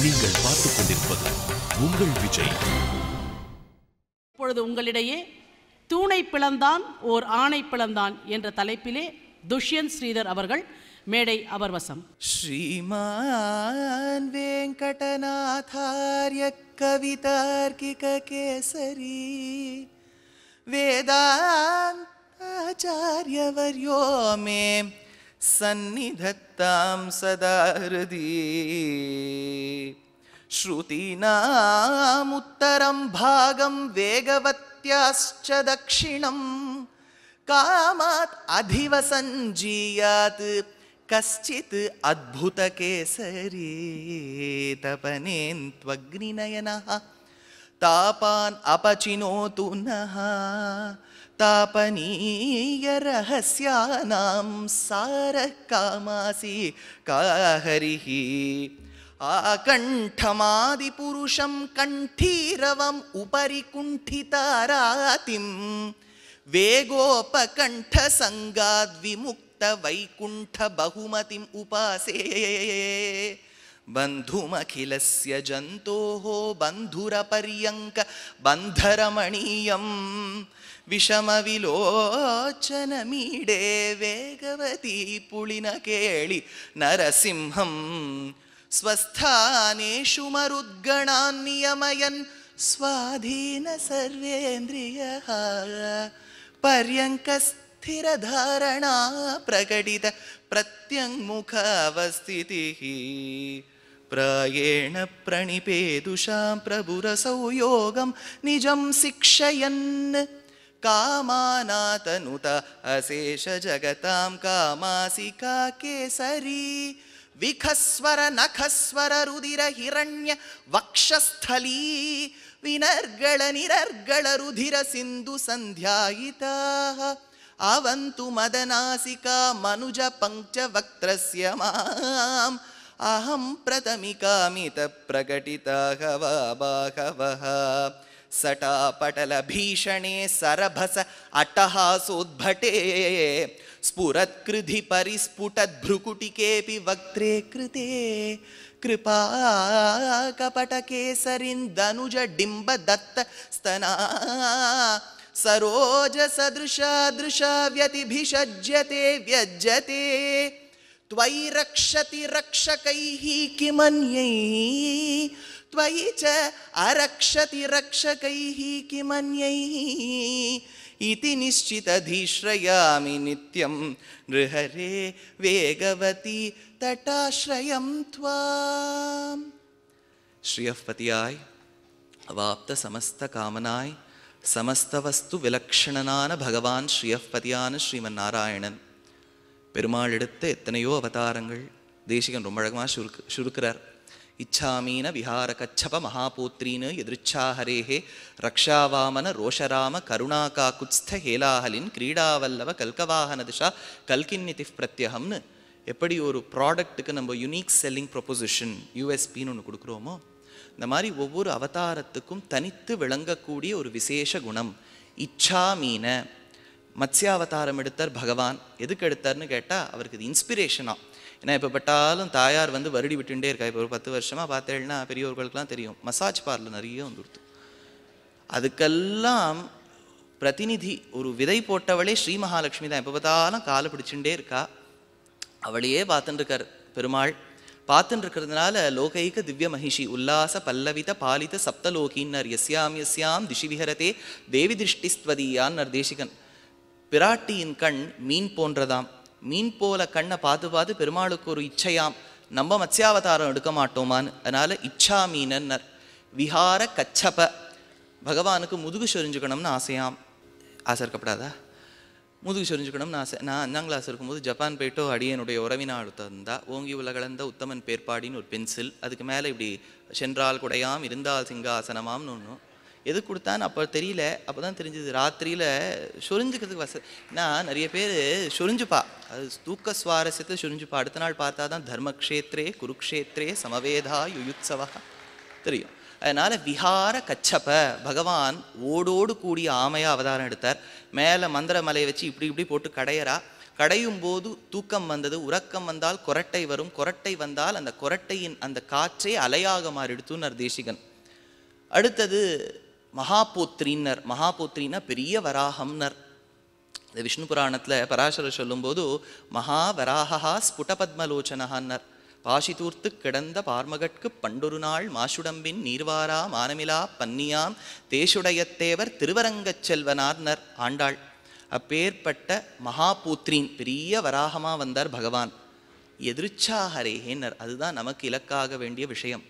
நீங்கள் பார்த்துக் கொண்டிருப்பது உங்கள் விஜய். இப்பொழுது உங்களிடையே தூணை பிளந்தான் ஓர் ஆணை பிளந்தான் என்ற தலைப்பிலே துஷ்யந்த் ஸ்ரீதர் அவர்கள் மேடை அவர்வசம். ஸ்ரீமான் வெங்கடநாதார்ய கவிதார்க்கிக கேசரி வேதாந்தாச்சார்யவர்யோ மே சந்நிதத்தாம் சதா ஹ்ருதி ஸ்ருதீனாம் உத்தரம் பாகம் வேகவத்யாஸ்ச தக்ஷிணம் காமாத் அதிவசஞ்சீயாத் கஷ்சித் அத்புத கேசரி தபனேந்த்வக்னிநயனः தாபான் அபசினோது நः தாபனீய ரஹஸ்யானாம் சாரः காமாசி காஹரிஹி ஆகண்டமாதிபுருஷம் கண்டீரவம் உபரி குண்டிதாராதிம் வேகோபகண்ட சங்காத் விமுக்த வைகுண்ட பகுமதிம் உபாசே பந்துமகிலஸ்ய ஜந்தோஹ பந்துரபர்யங்க பந்தரமணீயம் விஷமவிலோச்சனமீடே வேகவதி புளினகேளி நரசிம்ஹம் ஸ்வஸ்தானேஷு மருத்கணான் நியமயன் ஸ்வாதீன சர்வேந்திரியः பர்யங்க ஸ்திரதாரணா பிரகடித பிரத்யங்முக அவஸ்திதிः பிராயேண பிரணிபேதுஷாம் பிரபுரசௌ யோகம் நிஜம் சிக்ஷயன் காமாநாதனுத அசேஷ ஜகதாம் காமாசிகா கேசரி விகஸ்வர நகஸ்வர ருதிர ஹிரண்ய வக்ஷஸ்தலீ வினர்கள நிரர்கள ருதிர சிந்து சந்தியாயிதாः அவது மதநாசிகா மனுஜ பஞ்ச வக்த்ரஸ்ய மாம் அஹம் பிரதமிகாமித பிரகடிதாக வாபாகவஹ சட்டாபடல பீஷணே சரபச அட்டஹாசோத்பட்டே ஸ்புரத்கிருதி பரிஸ்புடத் भ्रुकुटिकेऽपि वक्त्रे कृते कृपा कपटकेसरिन्दनुज डिम्ब दत्त स्तना सरोज सदृशा दृशा व्यतिभिषज्यते व्यज्यते त्वयि रक्षति रक्षकैः किमन्यैः त्वयि च अरक्षति रक्षकैः किमन्यैः इति निश्चितधीश्रयामि नित्यं नृहरे वेगवती तटाश्रयं त्वाम्. ஸ்ரீயப்பதியாய் அவாப்த சமஸ்த காமனாய் சமஸ்த வஸ்து விலக்ஷணனான பகவான் ஸ்ரீயப்பதியான ஸ்ரீமன் நாராயணன் பெருமாள் எடுத்த எத்தனையோ அவதாரங்கள் தேசிகன் ரொம்ப அழகமாக சுருக்கிறார். இச்சாமீன விஹார கச்சப மகாபூத்ரீனு எதிர்ச்சாஹரேஹே ரக்ஷாவாமன ரோஷராம கருணாகாகுத்ஸ்த ஹேலாஹலின் கிரீடாவல்லவ கல்கவாகன திஷா கல்கின்னிதி பிரத்யகம்னு எப்படி ஒரு ப்ராடக்ட்டுக்கு நம்ம யூனிக் செல்லிங் ப்ரொபோசிஷன் யூஎஸ்பின்னு ஒன்று கொடுக்குறோமோ, இந்த மாதிரி ஒவ்வொரு அவதாரத்துக்கும் தனித்து விளங்கக்கூடிய ஒரு விசேஷ குணம். இச்சாமீன மத்ஸ்யாவதாரம் எடுத்தார் பகவான். எதுக்கு எடுத்தார்னு கேட்டால் அவருக்கு இது இன்ஸ்பிரேஷனாக. ஏன்னா இப்போ பட்டாலும் தாயார் வந்து வருடி விட்டுட்டே இருக்கா. இப்போ ஒரு 10 வருஷமாக பார்த்தேன்னா பெரியவர்களுக்கெல்லாம் தெரியும், மசாஜ் பார்லர் நிறைய வந்துடுது. அதுக்கெல்லாம் பிரதிநிதி ஒரு விதை போட்டவளே ஸ்ரீ மகாலட்சுமி தான். எப்போ பார்த்தாலும் காலை பிடிச்சுட்டே இருக்கா. அவளையே பார்த்துட்டு இருக்கார் பெருமாள். பார்த்துட்டு இருக்கிறதுனால லோகைக திவ்ய மகிஷி உல்லாச பல்லவித பாலித சப்தலோகின்னர் எஸ்யாம் எஸ்யாம் திஷி விஹரதே தேவி திருஷ்டிஸ்வதியான் தேசிகன். பிராட்டியின் கண் மீன் போன்றதாம். மீன் போல கண்ணை பார்த்து பார்த்து பெருமாளுக்கு ஒரு இச்சையாம், நம்ம மத்ஸ்யாவதாரம் எடுக்க மாட்டோமான்னு. அதனால இச்சா மீனன்னர். விஹார கச்சப பகவானுக்கு முதுகு சொரிஞ்சுக்கணும்னு ஆசையாம். ஆசை இருக்கப்படாதா? முதுகு சொரிஞ்சுக்கணும்னு ஆசை. நான் 5ஆம் கிளாஸ் இருக்கும்போது ஜப்பான் போயிட்டோ அடியனுடைய உறவினாள் தந்தா ஓங்கி உலகளந்த உத்தமன் பேர்பாடின்னு ஒரு பென்சில், அதுக்கு மேலே இப்படி சென்றால் குடையாம் இருந்தால் சிங்காசனமாம்னு ஒன்று. எது கொடுத்தான்னு அப்போ தெரியல. அப்போ தான் தெரிஞ்சது ராத்திரியில் சொரிஞ்சுக்கிறதுக்கு நான் நிறைய பேர் சொரிஞ்சுப்பா, அது தூக்க சுவாரஸ்யத்தை சொரிஞ்சுப்பா. அடுத்த நாள் பார்த்தா தான் தர்மக்ஷேத்ரே குருக்ஷேத்ரே சமவேதா யுயுத்சவா தெரியும். அதனால் விஹார கச்சப பகவான் ஓடோடு கூடிய ஆமையாக அவதாரம் எடுத்தார். மேலே மந்திர மலையை வச்சு இப்படி இப்படி போட்டு கடையரா. கடையும் போது தூக்கம் வந்தது, உறக்கம் வந்தால் கொரட்டை வரும், கொரட்டை வந்தால் அந்த கொரட்டையின் அந்த காற்றே அலையாக மாறிடுத்துனர் தேசிகன். அடுத்தது மகாபோத்ரின்னர். மகாபோத்ரின்னா பெரிய வராகம்னர். இந்த விஷ்ணு புராணத்தில் பராசரர் சொல்லும்போது மகாவராகா ஸ்புடபத்மலோச்சனஹன்னர். பாஷிதூர்த்து கிடந்த பார்மகட்கு பண்டொரு நாள் மாசுடம்பின் நீர்வாரா மானமிலா பன்னியாம் தேசுடையத்தேவர் திருவரங்கச் செல்வனார்னர் ஆண்டாள். அப்பேற்பட்ட மகாபூத்ரின் பெரிய வராகமாக வந்தார் பகவான். எதிர்ச்சாஹரேனர், அதுதான் நமக்கு இலக்காக வேண்டிய விஷயம்.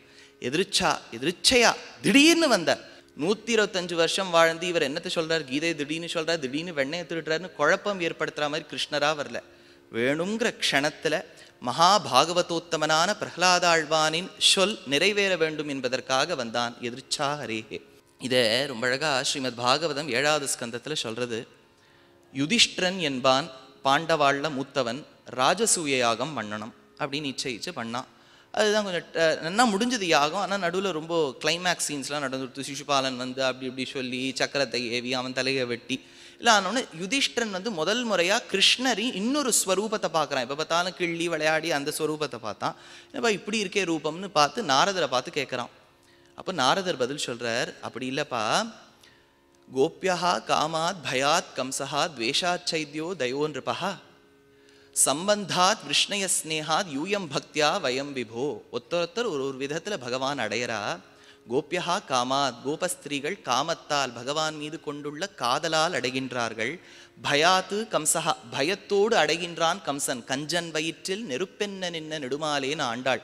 எதிர்ச்சையா திடீர்னு வந்தார். 125 வருஷம் வாழ்ந்து இவர் என்னத்தை சொல்றார், கீதை திடீர்னு சொல்றார், திடீர்னு வெண்ணையை திருடுறாருன்னு குழப்பம் ஏற்படுத்துற மாதிரி கிருஷ்ணரா வரல. வேணுங்கிற க்ஷணத்துல மகாபாகவதோத்தமனான பிரஹ்லாதாழ்வானின் சொல் நிறைவேற வேண்டும் என்பதற்காக வந்தான். எதிர்ச்சாஹரேஹே. இதை ரொம்ப அழகா ஸ்ரீமத் பாகவதம் 7வது ஸ்கந்தத்தில் சொல்றது. யுதிஷ்டிரன் என்பான் பாண்டவாள்ல மூத்தவன், ராஜசூய யாகம் பண்ணணும் அப்படின்னு நிச்சயிச்சு பண்ணான். அதுதான் கொஞ்சம் நல்லா முடிஞ்சது யாகம். ஆனால் நடுவில் ரொம்ப கிளைமேக்ஸ் சீன்ஸ்லாம் நடந்துடுத்து. சிசுபாலன் வந்து அப்படி இப்படி சொல்லி சக்கரத்தை ஏவி அவன் தலையை வெட்டி இல்லை ஆனோன்னு யுதிஷ்டிரன் வந்து முதல் முறையாக கிருஷ்ணரின் இன்னொரு ஸ்வரூபத்தை பார்க்குறான். இப்போ பார்த்தாலும் கிள்ளி விளையாடி அந்த ஸ்வரூபத்தை பார்த்தான். என்னப்பா இப்படி இருக்கே ரூபம்னு பார்த்து நாரதரை பார்த்து கேட்குறான். அப்போ நாரதர் பதில் சொல்கிறார், அப்படி இல்லைப்பா, கோப்யா காமாத் பயாத் கம்சஹா துவேஷாச்சைத்யோ தயோன்றிருப்பா சம்பந்தாத் விஷ்ணய ஸ்னேகாத் யூயம் பக்தியா வயம் விபோ. ஒருத்தர் ஒரு விதத்தில் பகவான் அடையறா. கோப்யா காமாத், கோபஸ்திரீகள் காமத்தால் பகவான் மீது கொண்டுள்ள காதலால் அடைகின்றார்கள். பயாத்து கம்சஹா, பயத்தோடு அடைகின்றான் கம்சன். கஞ்சன் வயிற்றில் நெருப்பென்ன நின்ன நெடுமாலேன்னு ஆண்டாள்.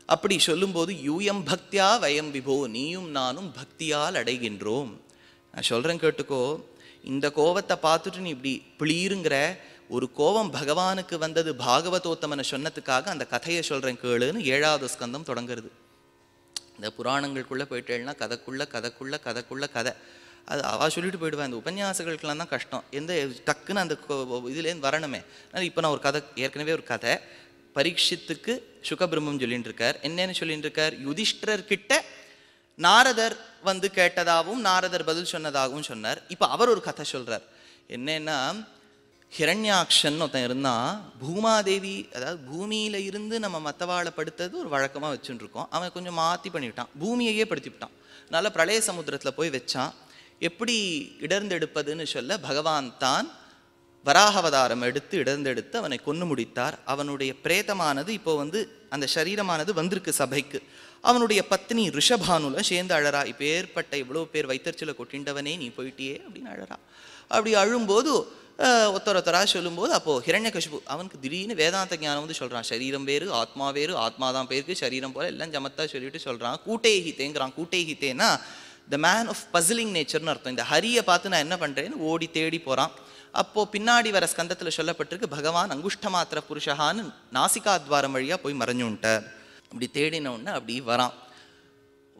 அப்படி சொல்லும்போது யூயம் பக்தியா வயம் விபோ, நீயும் நானும் பக்தியால் அடைகின்றோம். நான் சொல்கிறேன் கேட்டுக்கோ. இந்த கோவத்தை பார்த்துட்டு நீ இப்படி பிளீருங்கிற ஒரு கோபம் பகவானுக்கு வந்தது பாகவதோத்தமனை சொன்னதுக்காக அந்த கதையை சொல்கிறேன் கேளுன்னு 7வது ஸ்கந்தம் தொடங்குறது. இந்த புராணங்களுக்குள்ளே போயிட்டேன்னா கதைக்குள்ள கதை அது அவள் சொல்லிட்டு போயிடுவேன். இந்த உபன்யாசங்களுக்கெல்லாம் தான் கஷ்டம். எந்த டக்குன்னு அந்த இதுலேருந்து வரணுமே. இப்போ நான் ஒரு கதை, ஏற்கனவே ஒரு கதை, பரீட்சித்துக்கு சுகபிரம்மம் சொல்லிட்டு இருக்கார். என்னன்னு சொல்லிட்டு இருக்கார், யுதிஷ்டிரர்கிட்ட நாரதர் வந்து கேட்டதாகவும் நாரதர் பதில் சொன்னதாகவும் சொன்னார். இப்போ அவர் ஒரு கதை சொல்கிறார். என்னன்னா, ஹிரண்யாக்ஷன் ஒருத்தன் இருந்தான். பூமாதேவி, அதாவது பூமியில இருந்து நம்ம மற்றவாழை படுத்தது ஒரு வழக்கமாக வச்சுட்டு இருக்கோம். அவன் கொஞ்சம் மாற்றி பண்ணிவிட்டான், பூமியையே படுத்திவிட்டான். அதனால் பிரளய சமுத்திரத்தில் போய் வச்சான். எப்படி இடர்ந்தெடுப்பதுன்னு சொல்ல பகவான் தான் வராகவதாரம் எடுத்து இடர்ந்தெடுத்து அவனை கொன்று முடித்தார். அவனுடைய பிரேதமானது இப்போ வந்து அந்த சரீரமானது வந்திருக்கு சபைக்கு. அவனுடைய பத்னி ரிஷபானுல சேர்ந்து அழறா. இப்போ ஏற்பட்ட இவ்வளோ பேர் வைத்தறிச்சலை கொட்டிண்டவனே நீ போயிட்டியே அப்படின்னு அழறா. அப்படி அழும்போது ஒருத்தரா சொல்லும்போது அப்போது ஹிரண்யகசிபு அவனுக்கு திடீர்னு வேதாந்த ஞானம் வந்து சொல்கிறான். சரீரம் வேறு ஆத்மா வேறு, ஆத்மா தான் பேருக்கு, சரீரம் போல எல்லாம் ஜமத்தா சொல்லிட்டு சொல்கிறான். கூட்டேஹித்தேங்கிறான். கூட்டேஹித்தேன்னா த மேன் ஆஃப் பசிலிங் நேச்சர்னு அர்த்தம். இந்த ஹரியை பார்த்து நான் என்ன பண்ணுறேன்னு ஓடி தேடி போகிறான். அப்போது பின்னாடி வர ஸ்கந்தத்தில் சொல்லப்பட்டிருக்கு, பகவான் அங்குஷ்ட மாத்திர புருஷகான்னு நாசிகாத்வாரம் வழியாக போய் மறைஞ்சுட்டார். அப்படி தேடின உடனே அப்படி வரான்.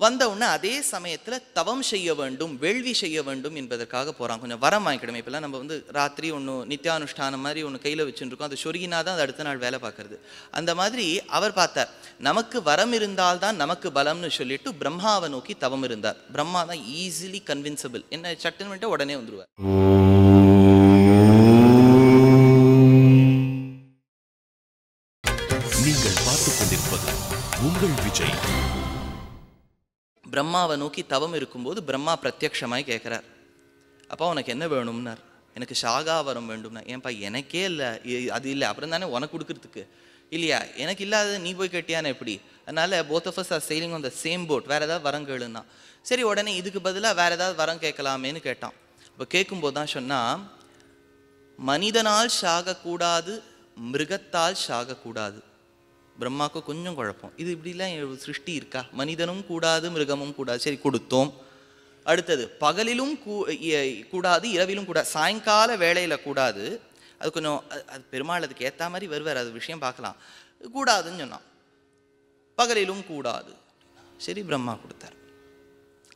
வந்த உடனே அதே சமயத்தில் தவம் செய்ய வேண்டும், வேள்வி செய்ய வேண்டும் என்பதற்காக போகிறான். கொஞ்சம் வரம் வாங்கிக்கிடுமே. இப்போல்லாம் நம்ம வந்து ராத்திரி ஒன்று நித்தியானுஷ்டானம் மாதிரி ஒன்று கையில் வச்சுருக்கோம். அது சொருகினா தான் அது அடுத்த நாள் வேலை பார்க்கறது. அந்த மாதிரி அவர் பார்த்தார், நமக்கு வரம் இருந்தால்தான் நமக்கு பலம்னு சொல்லிட்டு பிரம்மாவை நோக்கி தவம் இருந்தார். பிரம்மா தான் ஈஸிலி கன்வின்சபிள். என்ன சட்டுன்னு வந்துட்டு உடனே வந்துடுவார். நீங்கள் பார்த்துக் கொண்டிருப்பது உங்கள் விஜய். பிரம்மாவை நோக்கி தவம் இருக்கும்போது பிரம்மா பிரத்யக்ஷமாய் கேட்குறார், அப்பா உனக்கு என்ன வேணும்னார். எனக்கு சாகாவரம் வேண்டும்னா. ஏன்பா எனக்கே இல்லை, அது இல்லை, அப்புறம் தானே உனக்கு கொடுக்குறதுக்கு இல்லையா, எனக்கு இல்லாத நீ போய் கேட்டியானே எப்படி. அதனால் both of us are sailing on the same boat, வேறு ஏதாவது வரம் கேளுன்னா. சரி, உடனே இதுக்கு பதிலாக வேறு ஏதாவது வரம் கேட்கலாமேன்னு கேட்டான். இப்போ கேட்கும்போது தான் சொன்னால், மனிதனால் சாகக்கூடாது, மிருகத்தால் சாகக்கூடாது. பிரம்மாவுக்கு கொஞ்சம் குழப்பம், இது இப்படிலாம் சிருஷ்டி இருக்கா, மனிதனும் கூடாது மிருகமும் கூடாது. சரி கொடுத்தோம். அடுத்தது பகலிலும் கூடாது இரவிலும் கூடாது, சாயங்கால வேளையில் கூடாது. அது கொஞ்சம் அது பெருமாள் அதுக்கு ஏற்ற மாதிரி வருவார், அது விஷயம் பார்க்கலாம். கூடாதுன்னு சொன்னான். பகலிலும் கூடாது. சரி பிரம்மா கொடுத்தார்.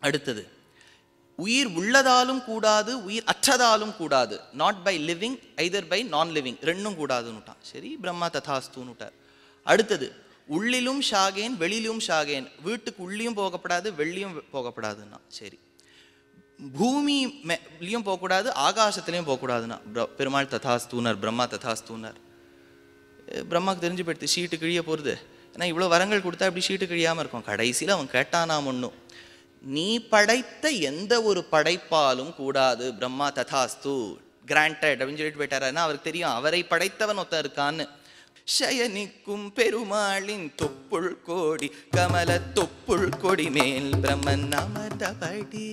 அடுத்தது உயிர் உள்ளதாலும் கூடாது, உயிர் அற்றதாலும் கூடாது. Not by living either by non living, ரெண்டும் கூடாதுன்னுட்டான். சரி பிரம்மா ததாஸ்துன்னுட்டார். அடுத்தது உள்ளிலும் ஷாகேன் வெளியிலும் ஷாகேன், வீட்டுக்கு உள்ளியும் போகப்படாது வெளியும் போகப்படாதுன்னா. சரி பூமிலையும் போகக்கூடாது, ஆகாசத்துலேயும் போகக்கூடாதுன்னா பெருமாள் ததாஸ்தூனர், பிரம்மா ததாஸ்தூனர். பிரம்மாவுக்கு தெரிஞ்சு போயிடுது ஷீட்டு கிழிய போகிறது. ஏன்னா இவ்வளோ வரங்கள் கொடுத்தா இப்படி ஷீட்டு கிழியாமல் இருக்கும். கடைசியில் அவன் கேட்டானாம் ஒன்றும், நீ படைத்த எந்த ஒரு படைப்பாலும் கூடாது பிரம்மா ததாஸ்து கிராண்டட் அப்படின்னு சொல்லிட்டு போயிட்டாருன்னா அவருக்கு தெரியும் அவரை படைத்தவன் ஒருத்தன் இருக்கான்னு. ஷயனிக்கும் பெருமாளின் தொப்புள் கோடி கமல தொப்புள் கொடி மேல் பிரம்மன் அமர்ந்தபடி.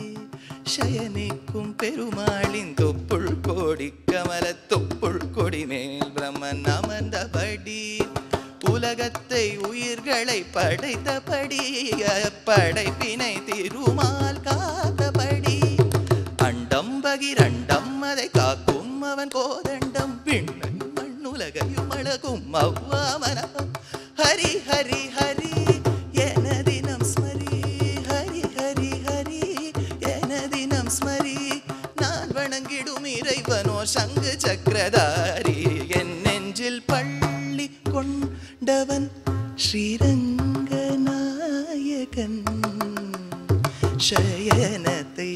ஷயனிக்கும் பெருமாளின் தொப்புள் கோடி கமல தொப்புள் கொடி மேல் பிரம்மன் அமர்ந்தபடி. உலகத்தை உயிர்களை படைத்தபடி படைப்பினை திருமால் காத்தபடி. அண்டம் பகிரண்டம் அதை காக்கும் அவன் கோதண்டம் விண்ணன் மண்ணுலகையும் அழகும் அவ்வாமனம். ஹரி ஹரி ஹரி என தினம் ஸ்மரி, ஹரி ஹரி ஹரி என தினம் ஸ்மரி. நான் வணங்கிடும் இறைவனோ சங்கு சக்கரதாரி, என் நெஞ்சில் பள்ளி கொண்டவன் ஸ்ரீரங்கநாயகன். சயனத்தை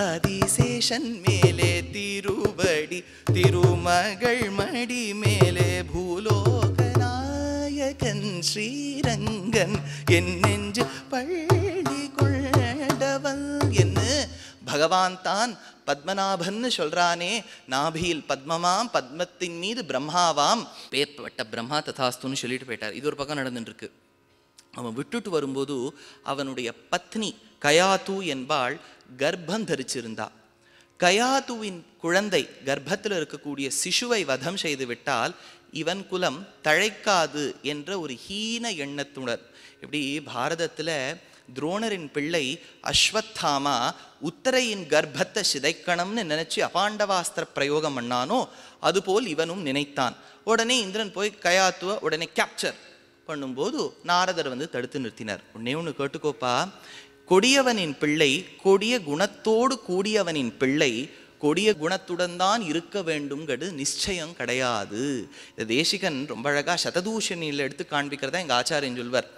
ஆதிசேஷன் மேலே திருவடி, திருமகள் மடி மேலே பூலோகநாயகன் ஸ்ரீரங்கன், என் நெஞ்சு பள்ளி கொண்டவன் என்ன பகவான் தான் பத்மநாபன்னு சொல்றானே. நாபியில் பத்மமாம், பத்மத்தின் மீது பிரம்மாவாம், பேர்பட்ட பிரம்மா ததாஸ்துன்னு சொல்லிட்டு போயிட்டார். இது ஒரு பக்கம் நடந்துட்டு இருக்கு. அவன் விட்டுட்டு வரும்போது அவனுடைய பத்னி கயாது என்பாள் கர்ப்பம் தரிச்சிருந்தா. கயாதுவின் குழந்தை கர்ப்பத்தில் இருக்கக்கூடிய சிசுவை வதம் செய்து விட்டால் இவன் குலம் தழைக்காது என்ற ஒரு ஹீன எண்ணத்துடன், இப்படி பாரதத்தில் துரோணரின் பிள்ளை அஸ்வத்தாமா உத்தரையின் கர்ப்பத்தை சிதைக்கணும்னு நினைச்சு அபாண்டவாஸ்திர பிரயோகம் பண்ணானோ அதுபோல் இவனும் நினைத்தான். உடனே இந்திரன் போய் கயாத்துவ உடனே கேப்சர் பண்ணும்போது நாரதர் வந்து தடுத்து நிறுத்தினார். ஒன்று கேட்டுக்கோப்பா, கொடியவனின் பிள்ளை, கொடிய குணத்தோடு கூடியவனின் பிள்ளை கொடிய குணத்துடன் தான் இருக்க வேண்டும்ங்கிறது நிச்சயம் கிடையாது. இந்த தேசிகன் ரொம்ப அழகாக சததூஷணியில் எடுத்து காண்பிக்கிறதா எங்கள் ஆச்சாரியன் சொல்வர்.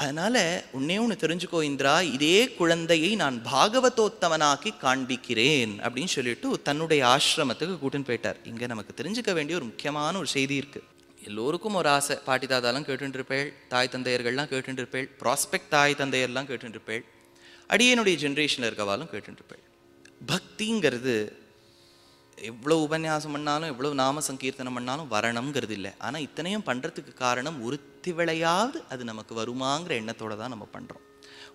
அதனால ஒன்று தெரிஞ்சுக்கோ இந்திரா, இதே குழந்தையை நான் பாகவதோத்தமனாக்கி காண்பிக்கிறேன் அப்படின்னு சொல்லிட்டு தன்னுடைய ஆசிரமத்துக்கு கூட்டின்னு போயிட்டார். இங்கே நமக்கு தெரிஞ்சுக்க வேண்டிய ஒரு முக்கியமான ஒரு செய்தி இருக்குது. எல்லோருக்கும் ஒரு ஆசை, பாட்டி தாத்தாலாம் கேட்டுருப்பேள், தாய் தந்தையர்கள்லாம் கேட்டுருப்பேள், ப்ராஸ்பெக்ட் தாய் தந்தையர்லாம் கேட்டுருப்பேள், அடியனுடைய ஜென்ரேஷனில் இருக்கவாலும் கேட்டுருப்பேள். பக்திங்கிறது எவ்வளோ உபன்யாசம் பண்ணாலும் எவ்வளோ நாம சங்கீர்த்தனம் பண்ணாலும் வரணுங்கிறது இல்லை. ஆனால் இத்தனையும் பண்ணுறதுக்கு காரணம் ஒருத்தி விளையாவது அது நமக்கு வருமாங்கிற எண்ணத்தோடு தான் நம்ம பண்ணுறோம்.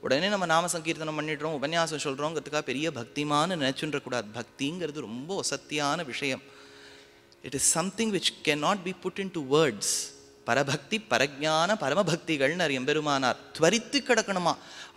உடனே நம்ம நாம சங்கீர்த்தனம் பண்ணிடுறோம், உபன்யாசம் சொல்கிறோங்கிறதுக்காக பெரிய பக்திமான்னு நினச்சுன்றக்கூடாது. பக்திங்கிறது ரொம்ப வசத்தியான விஷயம். It is something which cannot be put into words. பரபக்தி பரஜான பரமபக்திகள்னு எம்பெருமானார் துவரித்து கிடக்கணுமா.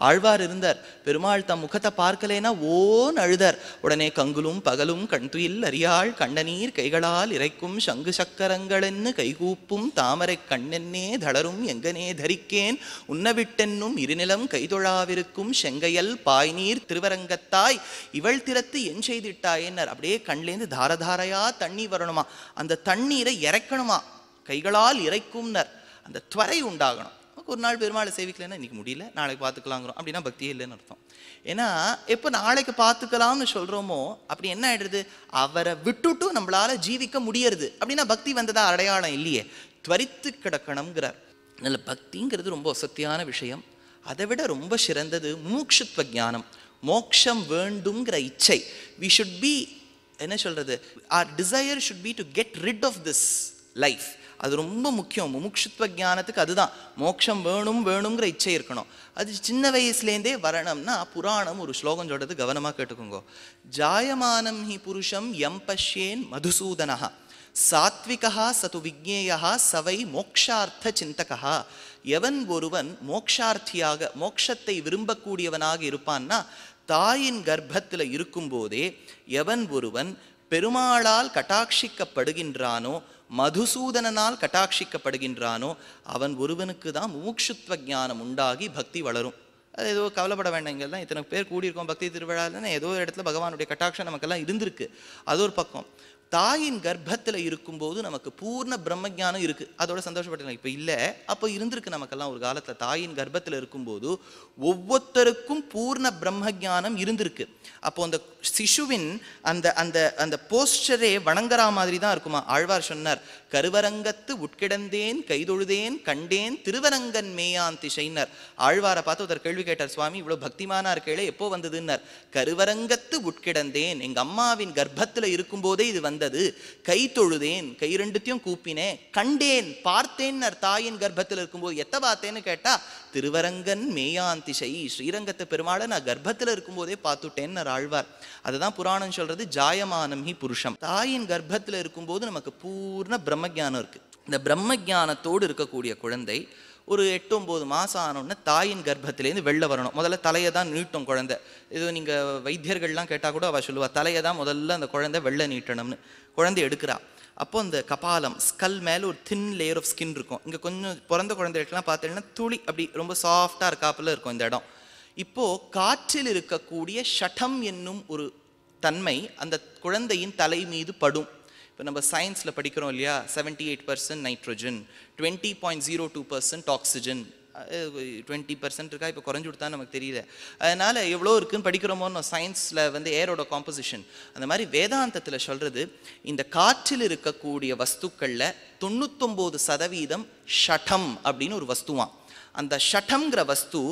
ஆழ்வார் இருந்தார், பெருமாள் தம் முகத்தை பார்க்கலேனா ஓன்னு அழுதார். உடனே கங்குலும் பகலும் கண்துயில் அறியாள் கண்ணநீர் கைகளால் இறைக்கும் சங்கு சக்கரங்களென்னு கைகூப்பும் தாமரை கண்ணென்னே தளரும் எங்கனே தரிக்கேன் உன்னவிட்டென்னும் இருநிலம் கைதொழாவிருக்கும் செங்கையல் பாய்நீர் திருவரங்கத்தாய் இவள் திறத்து என் செய்திட்டாயேன்னர். அப்படியே கண்லேருந்து தாரதாரையா தண்ணி வரணுமா, அந்த தண்ணீரை இறைக்கணுமா, கைகளால் இறைக்கும்னர். அந்த துவரை உண்டாகணும். ஒரு நாள் பெருமாளை சேவிக்கலன்னா இன்னைக்கு முடியல நாளைக்கு பார்த்துக்கலாங்கிறோம் அப்படின்னா பக்தியே இல்லைன்னு அர்த்தம். ஏன்னா எப்போ நாளைக்கு பார்த்துக்கலாம்னு சொல்கிறோமோ அப்படி என்ன ஆயிடுறது, அவரை விட்டுட்டு நம்மளால ஜீவிக்க முடியறது அப்படின்னா பக்தி வந்ததா அடையாளம் இல்லையே. துவரித்து கிடக்கணுங்கிறார். அதனால் பக்திங்கிறது ரொம்ப வசத்தியான விஷயம். அதை விட ரொம்ப சிறந்தது முமுட்சுத்வ ஞானம், மோட்சம் வேண்டுங்கிற இச்சை. வி ஷுட் பி என்ன சொல்கிறது, our desire should be to get rid of this life. அது ரொம்ப முக்கியம். முமுட்சுத்வ ஞானத்துக்கு அதுதான், மோட்சம் வேணுங்கிற இச்சை இருக்கணும். அது சின்ன வயசுலேருந்தே வரணும்னா புராணம் ஒரு ஸ்லோகம் சொல்கிறது, கவனமாக கேட்டுக்கோங்க. ஜாயமானம் ஹி புருஷம் எம் பஷ்யேன் மதுசூதனஹா சாத்விகா சது விக்ஞேயா சவை மோக்ஷார்த்த சிந்தகா. எவன் ஒருவன் மோக்ஷார்த்தியாக மோட்சத்தை விரும்பக்கூடியவனாக இருப்பான்னா, தாயின் கர்ப்பத்தில் இருக்கும்போதே எவன் ஒருவன் பெருமாளால் கட்டாட்சிக்கப்படுகின்றானோ, மதுசூதனால் கட்டாட்சிக்கப்படுகின்றானோ, அவன் ஒருவனுக்கு தான் முமுட்சுத்வ ஞானம் உண்டாகி பக்தி வளரும். அது ஏதோ கவலைப்பட வேண்டாம். இங்கெல்லாம் இத்தனை பேர் கூடியிருக்கோம் பக்தி திருவிழாலன்னா ஏதோ ஒரு இடத்துல பகவானுடைய கட்டாட்சம் நமக்கெல்லாம் இருந்திருக்கு. அது ஒரு பக்கம். தாயின் கர்ப்பத்தில் இருக்கும்போது நமக்கு பூர்ண பிரம்மஞானம் இருக்குது. அதோட சந்தோஷப்பட்டு இப்போ இல்லை, அப்போ இருந்திருக்கு நமக்கெல்லாம் ஒரு காலத்தில். தாயின் கர்ப்பத்தில் இருக்கும்போது ஒவ்வொருத்தருக்கும் பூர்ண பிரம்மஞானம் இருந்திருக்கு. அப்போ அந்த சிசுவின் அந்த அந்த அந்த போஸ்டரே வணங்குற மாதிரி தான் இருக்குமா. ஆழ்வார் சொன்னார், கருவரங்கத்து உட்கிடந்தேன் கைதொழுதேன் கண்டேன் திருவரங்கன் மேயான் திசைனர். ஆழ்வாரை பார்த்து ஒருத்தர் கேள்வி கேட்டார், சுவாமி இவ்வளோ பக்திமானா இருக்கே எப்போ வந்ததுன்னார். கருவரங்கத்து உட்கிடந்தேன், எங்கள் அம்மாவின் கர்ப்பத்தில் இருக்கும்போதே இது வந்தது. கை தொழுதேன், கை ரெண்டுத்தையும் கூப்பினேன். கண்டேன், பார்த்தேன். தாயின் கர்ப்பத்தில் இருக்கும்போது எத்த பார்த்தேன்னு கேட்டா, திருவரங்கன் மேயான் திசை, ஸ்ரீரங்கத்தை பெருமாளை நான் கர்ப்பத்தில் இருக்கும்போதே பார்த்துட்டேன்னு ஆழ்வார். அதுதான் புராணம் சொல்றது, ஜாயமானம் ஹி புருஷம். தாயின் கர்ப்பத்தில் இருக்கும்போது நமக்கு பூர்ண பிரம்மஜானம் இருக்கு. இந்த பிரம்மஜானத்தோடு இருக்கக்கூடிய குழந்தை ஒரு 8-9 மாதம் ஆனோடனே தாயின் கர்ப்பத்திலேருந்து வெளில வரணும். முதல்ல தலையை தான் நீட்டும் குழந்தை. இது நீங்கள் வைத்தியர்கள்லாம் கேட்டால் கூட அவள் சொல்லுவாள், தலையை தான் முதல்ல அந்த குழந்தை வெளில நீட்டணும்னு. குழந்தை எடுக்கிறா. அப்போ அந்த கபாலம் ஸ்கல் மேலே ஒரு தின் லேயர் ஆஃப் ஸ்கின் இருக்கும். இங்கே கொஞ்சம் பிறந்த குழந்தைகளுக்கெல்லாம் பார்த்தீங்கன்னா துளி அப்படி ரொம்ப சாஃப்டாக இருக்காப்புல இருக்கும் இந்த இடம். இப்போது காற்றில் இருக்கக்கூடிய ஷடம் என்னும் ஒரு தன்மை அந்த குழந்தையின் தலை மீது படும். இப்போ நம்ம சயின்ஸில் படிக்கிறோம் இல்லையா, 78% நைட்ரோஜன், 20.02% ஆக்சிஜன், 20% இருக்கா, இப்போ குறைஞ்சு கொடுத்தா நமக்கு தெரியல. அதனால் எவ்வளோ இருக்குதுன்னு படிக்கிறோமோன்னு சயின்ஸில் ஏரோட காம்போசிஷன். அந்த மாதிரி வேதாந்தத்தில் சொல்கிறது, இந்த காற்றில் இருக்கக்கூடிய வஸ்துக்களில் 99% ஷடம் அப்படின்னு ஒரு வஸ்துவான். அந்த ஷடம்ங்கிற வஸ்து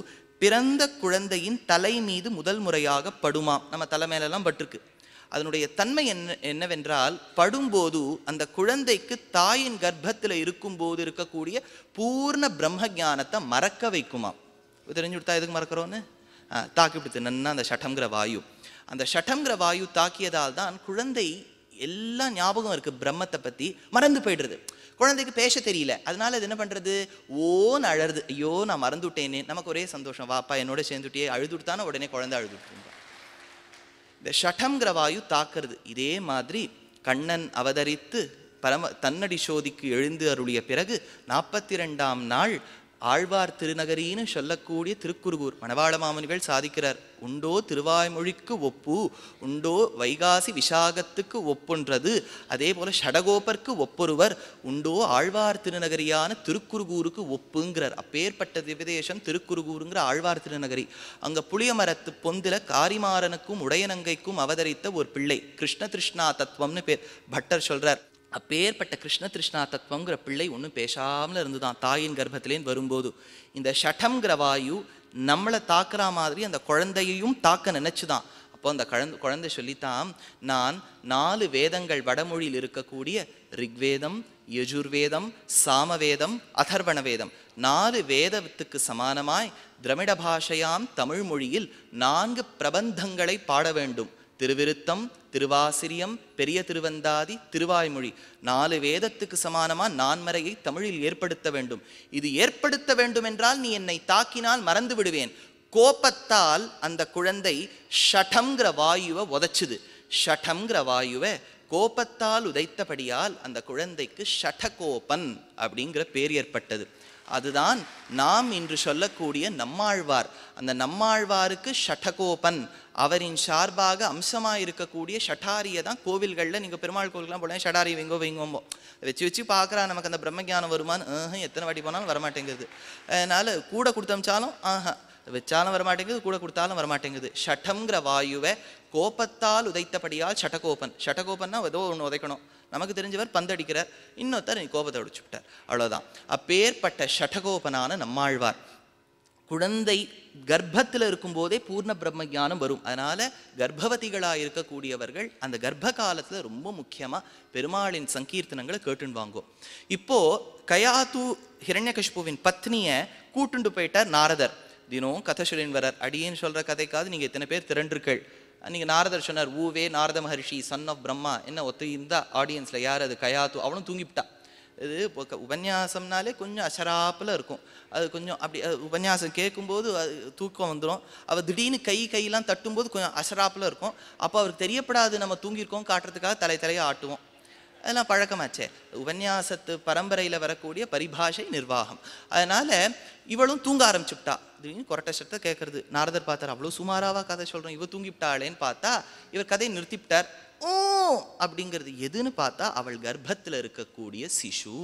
பிறந்த குழந்தையின் தலை மீது முதல் முறையாக படுமாம். நம்ம தலை மேலெல்லாம் பட்டிருக்கு. அதனுடைய தன்மை என்னவென்றால், படும்போது அந்த குழந்தைக்கு தாயின் கர்ப்பத்தில் இருக்கும்போது இருக்கக்கூடிய பூர்ண பிரம்மஞானத்தை மறக்க வைக்குமாம். தெரிஞ்சு கொடுத்தா எதுக்கு மறக்கிறோன்னு, தாக்கிவிடுத்து நன்னா அந்த ஷடம்ங்கிற வாயு. அந்த ஷடம்ங்கிற வாயு தாக்கியதால் தான் குழந்தை எல்லாம் ஞாபகம் இருக்குது, பிரம்மத்தை பற்றி மறந்து போய்டுறது. குழந்தைக்கு பேச தெரியல, அதனால அது என்ன பண்ணுறது, ஓன்னு அழறது. ஐயோ நான் மறந்துவிட்டேனே. நமக்கு ஒரே சந்தோஷம், வாப்பா என்னோட சேர்ந்துட்டே அழுதுட்டான உடனே குழந்தை அழுதுட்டு. இந்த ஷடம்ங்கிற வாயு தாக்குறது. இதே மாதிரி கண்ணன் அவதரித்து தன்னடி சோதிக்கு எழுந்து அருளிய பிறகு 42ஆம் நாள் ஆழ்வார் திருநகரின்னு சொல்லக்கூடிய திருக்குருகூர் மணவாள மாமுனிகள் சாதிக்கிறார். உண்டோ திருவாய்மொழிக்கு ஒப்பு, உண்டோ வைகாசி விசாகத்துக்கு ஒப்புன்றது, அதே போல ஷடகோபருக்கு ஒப்பொருவர், உண்டோ ஆழ்வார் திருநகரியான திருக்குருகூருக்கு ஒப்புங்கிறார். அப்பேற்பட்ட திவ்யதேசம் திருக்குருகூருங்கிற ஆழ்வார் திருநகரி. அங்கே புளிய மரத்து பொந்தில காரிமாறனுக்கும் உடையநங்கைக்கும் அவதரித்த ஒரு பிள்ளை, கிருஷ்ண திருஷ்ணா தத்துவம்னு பேர். பட்டர் சொல்றார், அப்பேற்பட்ட கிருஷ்ண திருஷ்ணா தத்துவங்கிற பிள்ளை ஒன்றும் பேசாமல் இருந்துதான் தாயின் கர்ப்பத்திலேன்னு வரும்போது. இந்த ஷடம்ங்கிற வாயு நம்மளை தாக்குற மாதிரி அந்த குழந்தையையும் தாக்க நினைச்சுதான். அப்போ அந்த குழந்தை சொல்லித்தான், நான் 4 வேதங்கள் வடமொழியில் இருக்கக்கூடிய ரிக்வேதம், யஜுர்வேதம், சாமவேதம், அதர்வண வேதம் 4 வேதத்துக்கு சமானமாய் திரமிட பாஷையாம் தமிழ் மொழியில் 4 பிரபந்தங்களை பாட வேண்டும். திருவிருத்தம், திருவாசிரியம், பெரிய திருவந்தாதி, திருவாய்மொழி 4 வேதத்துக்கு சமானமாக நான்மறையை தமிழில் ஏற்படுத்த வேண்டும். இது ஏற்படுத்த வேண்டும் என்றால் நீ என்னை தாக்கினால் மறந்து விடுவேன். கோபத்தால் அந்த குழந்தை ஷடம்ங்கிற வாயுவை உதைச்சுது. ஷடம்ங்கிற வாயுவை கோபத்தால் உதைத்தபடியால் அந்த குழந்தைக்கு ஷடகோபன் அப்படிங்கிற பேர் ஏற்பட்டது. அதுதான் நாம் இன்று சொல்லக்கூடிய நம்மாழ்வார். அந்த நம்மாழ்வாருக்கு ஷடகோபன், அவரின் சார்பாக அம்சமாக இருக்கக்கூடிய ஷடாரியை தான் கோவில்களில் நீங்கள் பெருமாள் கோவில்லாம் போல ஷடாரி வைங்கோம்போ வச்சு பார்க்குறா. நமக்கு அந்த பிரம்மஞானம் வருமானு எத்தனை வாட்டி போனாலும் வரமாட்டேங்குது. அதனால் கூட கொடுத்தமிச்சாலும் வச்சாலும் வரமாட்டேங்குது, கூட கொடுத்தாலும் வரமாட்டேங்குது. ஷடம்ங்கிற வாயுவை கோபத்தால் உதைத்தபடியால் ஷடகோபன். ஷடகோபன்னா ஏதோ ஒன்று உதைக்கணும், நமக்கு தெரிஞ்சவர் பந்தடிக்கிறார், இன்னொருத்தர் கோபத்தை உடைச்சு விட்டார், அவ்வளோதான். அப்பேற்பட்ட ஷடகோபனான நம்மாழ்வார். குழந்தை கர்ப்பத்தில் இருக்கும்போதே பூர்ண பிரம்மஞானம் வரும். அதனால் கர்ப்பவதிகளாக இருக்கக்கூடியவர்கள் அந்த கர்ப்ப காலத்தில் ரொம்ப முக்கியமாக பெருமாளின் சங்கீர்த்தனங்களை கேட்டுன்னு வாங்குவோம். இப்போது கயாது ஹிரண்யகசிபுவின் பத்னியை கூட்டுண்டு போயிட்டார் நாரதர். தினம் கதை சொல்லின்னு வரார். அடியேன்னு சொல்கிற கதைக்காவது நீங்கள் எத்தனை பேர் திரண்டிருக்கள். நீங்கள் நாரதர் சொன்னார், ஊவே நாரத மகர்ஷி சன் ஆஃப் பிரம்மா. என்ன ஒத்து இருந்தா ஆடியன்ஸில் யார் அது, கயாது. அவனும் தூங்கிவிட்டா. இது உபன்யாசம்னாலே கொஞ்சம் அசராப்பில் இருக்கும். அது கொஞ்சம் அப்படி உபன்யாசம் கேட்கும்போது அது தூக்கம் வந்துடும். அவள் திடீர்னு கையெல்லாம் தட்டும்போது கொஞ்சம் அசராப்பில் இருக்கும். அப்போ அவருக்கு தெரியப்படாது நம்ம தூங்கியிருக்கோம் காட்டுறதுக்காக தலையை ஆட்டுவோம். அதெல்லாம் பழக்கமாச்சே. உபன்யாசத்து பரம்பரையில் வரக்கூடிய பரிபாஷை நிர்வாகம். அதனால் இவளும் தூங்க ஆரம்பிச்சுட்டா. திடீர்னு கொரட்டை கேட்கறது. நாரதர் பார்த்தார், அவ்வளோ சுமாராவா கதை சொல்கிறோம், இவ தூங்கிவிட்டாளேன்னு பார்த்தா இவர் கதையை நிறுத்திவிட்டார். ஓ அப்படிங்கிறது எதுன்னு பார்த்தா அவள் கர்ப்பத்தில் இருக்கக்கூடிய சிசு.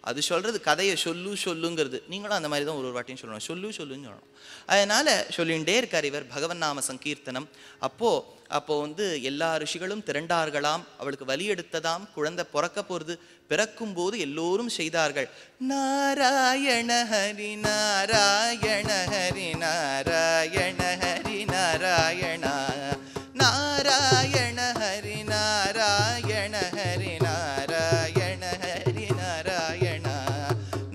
அது சொல்றது கதையை சொல்லுங்கிறது. நீங்களும் அந்த மாதிரி தான் ஒரு வாட்டியும் சொல்லணும், சொல்லுன்னு சொல்லணும். அதனால சொல்லிகிட்டே இருக்கார் இவர் பகவன் நாம சங்கீர்த்தனம். அப்போ வந்து எல்லா ரிஷிகளும் திரண்டார்களாம். அவளுக்கு வலி எடுத்ததாம், குழந்தை பிறக்க போறது. பிறக்கும் போது எல்லோரும் செய்தார்கள் நாராயண ஹரி நாராயண ஹரி நாராயண ஹரி நாராயண நாராயண ஹரி நாராயண ஹரி நாராயண ஹரி நாராயண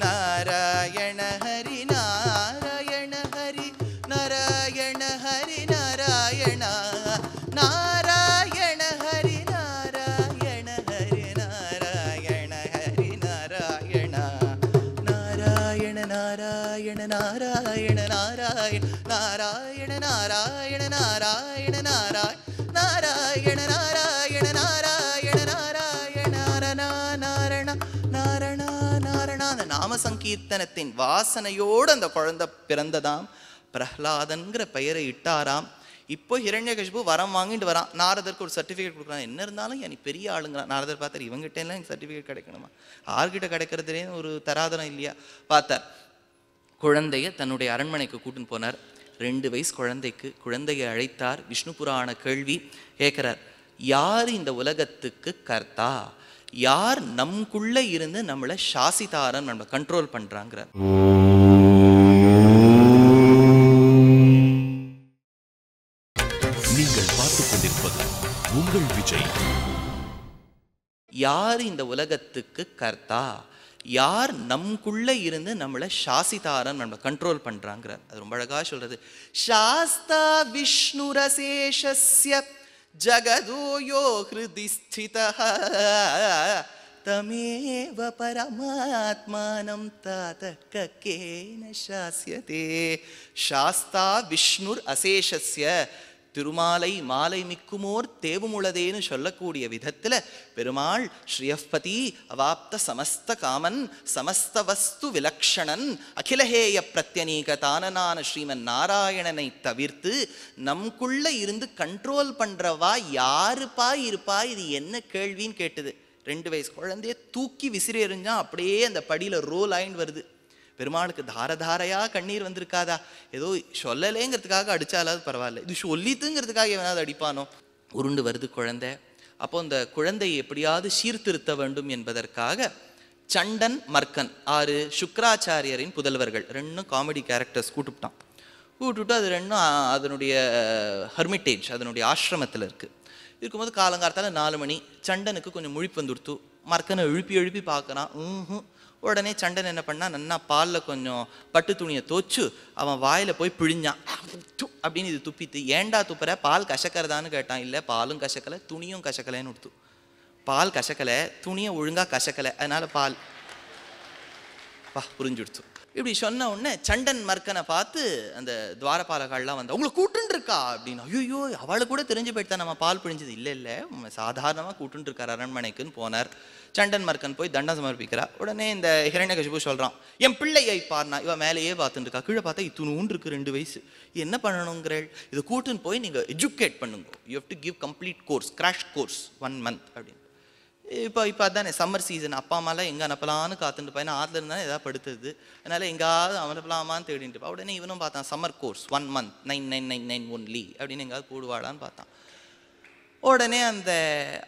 நாராயண ஹரி நாராயண ஹரி நாராயண ஹரி நாராயண நாராயண ஹரி நாராயண ஹரி நாராயண ஹரி நாராயண நாராயண நாராயண நாராயண நாராயண நாராயண நாராயண நாராயண நாராயண நாராயண நாராயண நாராயண நாராயண நாராயண நாராயண. அந்த நாம சங்கீர்த்தனத்தின் வாசனையோடு அந்த குழந்தை பிறந்ததாம். பிரஹ்லாதன்கிற பெயரை இட்டாராம். இப்போ ஹிரண்யகசிபு வரம் வாங்கிட்டு வரான். நாரதருக்கு ஒரு சர்டிஃபிகேட் கொடுக்குறான். என்ன இருந்தாலும் நீ பெரிய ஆளுங்கிறான். நாரதர் பார்த்தார், இவங்ககிட்ட எல்லாம் எனக்கு சர்டிஃபிகேட் கிடைக்கணுமா? ஆர்கிட்ட கிடைக்கிறதுலே ஒரு தராதரம் இல்லையா? பார்த்தார். குழந்தைய தன்னுடைய அரண்மனைக்கு கூட்டின்னு போனார். 2 வயசு குழந்தையை அழைத்தார். விஷ்ணு புராண கேள்வி கேட்கிறார். யார் இந்த உலகத்துக்கு கர்த்தா? யார் நமக்குள்ள இருந்து நம்மளை சாசிதாரன், நம்மளை கண்ட்ரோல் பண்றாங்கிறார். நீங்கள் பார்த்துக் கொண்டிருப்பது உங்கள் விஜய். யார் இந்த உலகத்துக்கு கர்த்தா? யார் நமக்குள்ள இருந்து நம்மளை சாசிதாரன், நம்மளை கண்ட்ரோல் பண்றாங்கிறார். அது ரொம்ப அழகா சொல்றது. சாஸ்தா விஷ்ணுரசேஷஸ்ய ஜகதோயோ ஹிருதி ஸ்திதஹ தமேவ பரமாத்மானம் தாதக கேன சாஸ்யதே. சாஸ்தா விஷ்ணுர் அசேஷஸ்ய, திருமாலை மாலை மிக்குமோர் தேவுமுளதேன்னு சொல்லக்கூடிய விதத்தில் பெருமாள் ஸ்ரீயப்பதி அவாப்த சமஸ்த காமன் சமஸ்த வஸ்து விலக்ஷணன் அகிலஹேய பிரத்யநீக தானனான ஸ்ரீமன் நாராயணனை தவிர்த்து நமக்குள்ள இருந்து கண்ட்ரோல் பண்றவா யாருப்பா இருப்பா? இது என்ன கேள்வின்னு கேட்டது. 2 வயசு குழந்தைய தூக்கி விசிறி எறிஞ்சா அப்படியே அந்த படியில ரோல் ஆயின்னு வருது. பெருமாளுக்கு தாரதாரையா கண்ணீர் வந்திருக்காதா? ஏதோ சொல்லலேங்கிறதுக்காக அடிச்சாலாவது பரவாயில்ல, இது சொல்லித்துங்கிறதுக்காக எவனாவது அடிப்பானோ? உருண்டு வருது குழந்தை. அப்போ அந்த குழந்தையை எப்படியாவது சீர்திருத்த வேண்டும் என்பதற்காக சண்டன் மர்க்கன் 6 சுக்ராச்சாரியரின் புதல்வர்கள் 2 காமெடி கேரக்டர்ஸ் கூட்டுவிட்டு அது 2 அதனுடைய ஹெர்மிட்டேஜ், அதனுடைய ஆசிரமத்தில் இருக்குது. இருக்கும்போது காலங்காலத்தால் 4 மணி. சண்டனுக்கு கொஞ்சம் முழிப்பு வந்துடுத்து. மர்க்கனை எழுப்பி பார்க்குறான். உடனே சண்டன் என்ன பண்ணா, நன்னா பாலில் கொஞ்சம் பட்டு துணியை தோச்சு அவன் வாயில் போய் பிழிஞ்சான். அப்படின்னு இது துப்பித்து, ஏண்டா துப்புற? பால் கசக்கிறதான்னு கேட்டான். இல்லை, பாலும் கசக்கலை துணியும் கசக்கலைன்னு கொடுத்து. பால் கசக்கலை, துணியை ஒழுங்காக கசக்கலை, அதனால பால் புரிஞ்சுடுத்து. இப்படி சொன்ன உடனே சண்டன் மர்க்கனை பார்த்து அந்த துவாரபாலகால்லாம் வந்தா, உங்களை கூட்டுன்னு இருக்கா அப்படின்னு. ஐயோ, அவளை கூட தெரிஞ்சு போயிட்டா நம்ம பால் பிழிஞ்சது. இல்லை சாதாரணமாக கூட்டுன்னு இருக்கார் அரண்மனைக்குன்னு போனார். சண்டன் மர்க்கன் போய் தண்டம் சமர்ப்பிக்கிறா. உடனே இந்த ஹிரண்யகசிபு சொல்றான், என் பிள்ளையை பாருனா. இவ மேலேயே பார்த்துட்டு இருக்கா. கீழே பார்த்தா இத்துணூன்னு இருக்கு, 2 வயசு. என்ன பண்ணணுங்கிறள்? இதை கூட்டுன்னு போய் நீங்கள் எஜுகேட் பண்ணுங்க. You have to give complete course, crash course 1 month அப்படின்னு. இப்போ அதானே சம்மர் சீசன். அப்பா அம்மாலாம் எங்கே அனுப்பலான்னு காத்துட்டு பையனா ஆற்றுல இருந்தாலும் எதாவது படுத்துது. அதனால எங்காவது அனுப்பலாமான்னு தேடிட்டு. உடனே இவனும் பார்த்தான், சம்மர் கோர்ஸ் 1 month 9999 ஒன்லி அப்படின்னு எங்காவது போடுவாளான்னு பார்த்தான். உடனே அந்த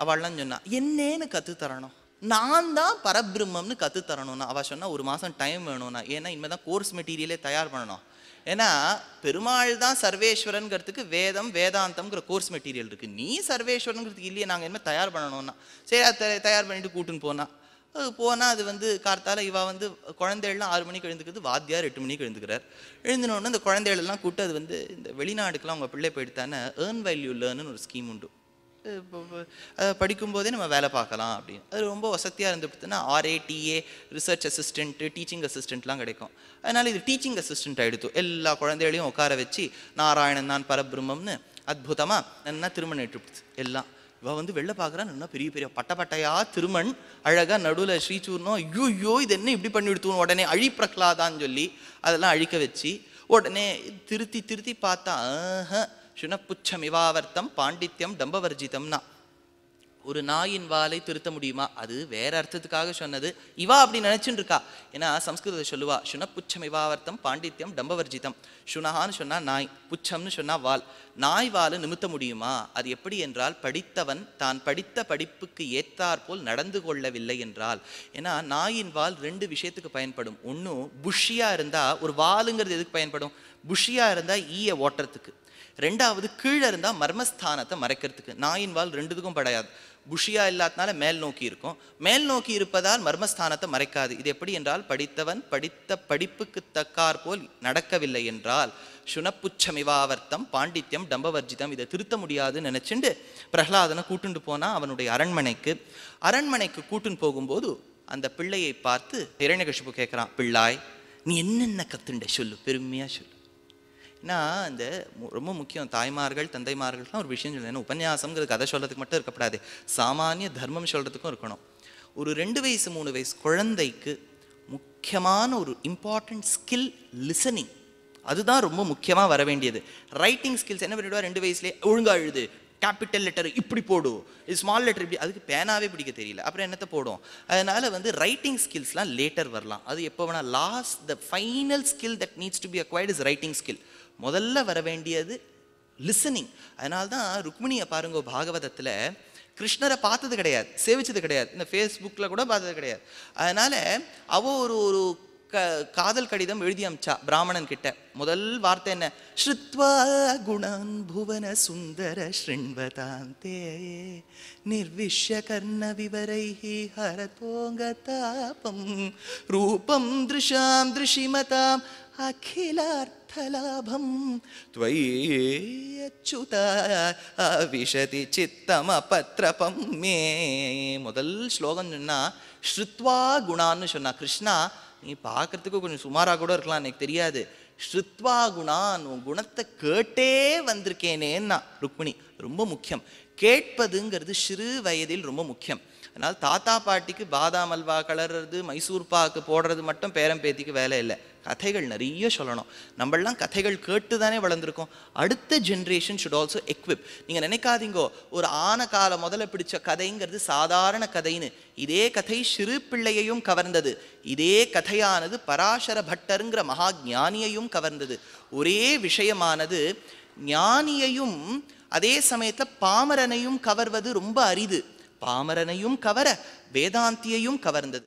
அவள்லாம் சொன்னா, என்னன்னு கற்றுத்தரணும்? நான் தான் பரபிரம்மம்னு கற்றுத்தரணும்னா. அவள் சொன்னா, 1 மாதம் டைம் வேணும்னா. ஏன்னா இனிமேல் தான் கோர்ஸ் மெட்டீரியலே தயார் பண்ணணும். ஏன்னா பெருமாள் தான் சர்வேஸ்வரனுங்கிறதுக்கு வேதம் வேதாந்தம்ங்கிற கோர்ஸ் மெட்டீரியல் இருக்குது. நீ சர்வேஸ்வரனுங்கிறதுக்கு இல்லையே, நாங்கள் இனிமேல் தயார் பண்ணணும்னா. சரி, அதை தயார் பண்ணிட்டு கூட்டுன்னு போனால் அது கார்த்தால இவள் குழந்தைகள்லாம் 6 மணிக்கு எழுந்துக்கிறது, வாத்தியார் 8 மணிக்கு எழுந்துக்கிறார். எழுந்தினோடனே இந்த குழந்தைகளெல்லாம் கூட்டு அது இந்த வெளிநாடுக்கெலாம் அவங்க பிள்ளை போயிடுத்தானே ஏர்ன் வேல்யூ லேர்ன்னு ஒரு ஸ்கீம் உண்டு. படிக்கும்போதே நம்ம வேலை பார்க்கலாம் அப்படின்னு. அது ரொம்ப வசதியாக இருந்துட்டுனா RATA ரிசர்ச் அசிஸ்டண்ட்டு, டீச்சிங் அசிஸ்டண்ட்லாம் கிடைக்கும். அதனால் இது டீச்சிங் அசிஸ்டண்ட் ஆகிடுத்து. எல்லா குழந்தைகளையும் உட்கார வச்சு நாராயணன் தான் பரபிரம்மம்னு அற்புதமாக நல்லா திருமணம் இட்டுடுச்சு. எல்லாம் இவள் வெளில பார்க்குறான். நல்லா பெரிய பெரிய பட்டையா திருமண் அழகாக நடுவில் ஸ்ரீசூர்ணம். ஐயோ இது என்ன இப்படி பண்ணி எடுத்துவோம். உடனே அழி பிரகலாதான்னு சொல்லி அதெல்லாம் அழிக்க வச்சு உடனே திருத்தி பார்த்தா, சுனப்புச்சம் இவாவர்த்தம் பாண்டித்யம் டம்பவர்ஜிதம்னா. ஒரு நாயின் வாலை திருத்த முடியுமா? அது வேற அர்த்தத்துக்காக சொன்னது. இவா அப்படி நினைச்சுட்டு இருக்கா. ஏன்னா சம்ஸ்கிருதத்தை சொல்லுவா, சுனப்புச்சம் இவாவர்த்தம் பாண்டித்யம் டம்பவர்ஜிதம். சுனஹான்னு சொன்னா நாய், புச்சம்னு சொன்னா வால். நாய் வாலை நிமித்த முடியுமா? அது எப்படி என்றால், படித்தவன் தான் படித்த படிப்புக்கு ஏற்றாற்போல் நடந்து கொள்ளவில்லை என்றால். ஏன்னா நாயின் வால் 2 விஷயத்துக்கு பயன்படும். ஒன்று, புஷ்ஷியா இருந்தா, ஒரு வாலுங்கிறது எதுக்கு பயன்படும்? புஷ்ஷியா இருந்தா ஈய ஓட்டுறதுக்கு. 2வது, கீழே இருந்தால் மர்மஸ்தானத்தை மறைக்கிறதுக்கு. நாயின் வால் 2த்துக்கும் படையாது. புஷியா இல்லாதனால மேல் நோக்கி இருக்கும், மேல் நோக்கி இருப்பதால் மர்மஸ்தானத்தை மறைக்காது. இது எப்படி என்றால், படித்தவன் படித்த படிப்புக்கு தக்கார் போல் நடக்கவில்லை என்றால் சுனப்புச்சமிவாவர்த்தம் பாண்டித்யம் டம்பவர்ஜிதம். இதை திருத்த முடியாதுன்னு நினைச்சுண்டு பிரகலாதனை கூட்டுண்டு போனா அவனுடைய அரண்மனைக்கு கூட்டுன்னு போகும்போது அந்த பிள்ளையை பார்த்து ஹிரண்யகசிபு கேட்குறான், பிள்ளாய் நீ என்னென்ன கத்துண்ட சொல்லு, பெருமையா சொல்லு. ஏன்னா இந்த ரொம்ப முக்கியம், தாய்மார்கள் தந்தைமார்கள்லாம் ஒரு விஷயம் சொல்லணும். ஏன்னா உபன்யாசம்ங்கிறது கதை சொல்கிறதுக்கு மட்டும் இருக்கப்படாது, சாமானிய தர்மம் சொல்கிறதுக்கும் இருக்கணும். ஒரு 2 வயசு 3 வயசு குழந்தைக்கு முக்கியமான ஒரு இம்பார்ட்டன்ட் ஸ்கில் லிசனிங். அதுதான் ரொம்ப முக்கியமாக வர வேண்டியது. ரைட்டிங் ஸ்கில்ஸ் என்ன பண்ணிவிடுவா, 2 வயசுலேயே ஒழுங்கா எழுது, கேபிட்டல் லெட்டர் இப்படி போடும், இது ஸ்மால் லெட்டர் இப்படி. அதுக்கு பேனாவே பிடிக்க தெரியல, அப்புறம் என்னத்தை போடும்? அதனால் ரைட்டிங் ஸ்கில்ஸ்லாம் லேட்டர் வரலாம். அது எப்போ வேணால். The final skill that needs to be acquired is writing skill. முதல்ல வர வேண்டியது லிசனிங். அதனால்தான் ருக்மிணியை பாருங்க, பாகவதத்தில் கிருஷ்ணரை பார்த்தது கிடையாது, சேவிச்சது கிடையாது, இந்த ஃபேஸ்புக்கில் கூட பார்த்தது கிடையாது. அதனால் அவள் ஒரு காதல் கடிதம் எழுதி அமிச்சா பிராமணன் கிட்ட. முதல் வார்த்தை என்ன? ஸ்ருத்வா குணான் புவன சுந்தர ஸ்ருண்வதாந்தே நிர்விஷ்ய கர்ண விவரைஹி ஹரதோங்க தாபம் ரூபம் திருஷாம் திருஷிமதாம் அகிலார்த்தலாபம் த்வயேச்சுதா விஷதி சித்தமபத்ரபம் மே. முதல் ஸ்லோகம் சொன்னா ஸ்ருத்வா குணான்னு சொன்னா, கிருஷ்ணா நீ பார்க்கறதுக்கு கொஞ்சம் சுமாராக கூட இருக்கலாம், எனக்கு தெரியாது, ஸ்ருத்வா குணான் உன் குணத்தை கேட்டே வந்திருக்கேனேன்னா. ருக்மிணி ரொம்ப முக்கியம், கேட்பதுங்கிறது சிறு வயதில் ரொம்ப முக்கியம். அதனால் தாத்தா பாட்டிக்கு பாதாம் அல்வா கலர்றது, மைசூர் பாக்கு போடுறது மட்டும் பேரம் பேத்திக்கு வேலை இல்லை. கதைகள் நிறைய சொல்லணும். நம்மளாம் கதைகள் கேட்டு தானே வளர்ந்துருக்கோம். அடுத்த ஜென்ரேஷன் ஷுட் ஆல்சோ எக்விப். நீங்கள் நினைக்காதீங்கோ ஒரு ஆன கால முதல்ல பிடிச்ச கதைங்கிறது சாதாரண கதைன்னு. இதே கதை சிறு பிள்ளையையும் கவர்ந்தது. இதே கதையானது பராசர பட்டருங்கிற மகா ஞானியையும் கவர்ந்தது. ஒரே விஷயமானது ஞானியையும் அதே சமயத்தில் பாமரனையும் கவர்வது ரொம்ப அரிது. பாமரனையும் கவர வேதாந்தியையும் கவர்ந்தது.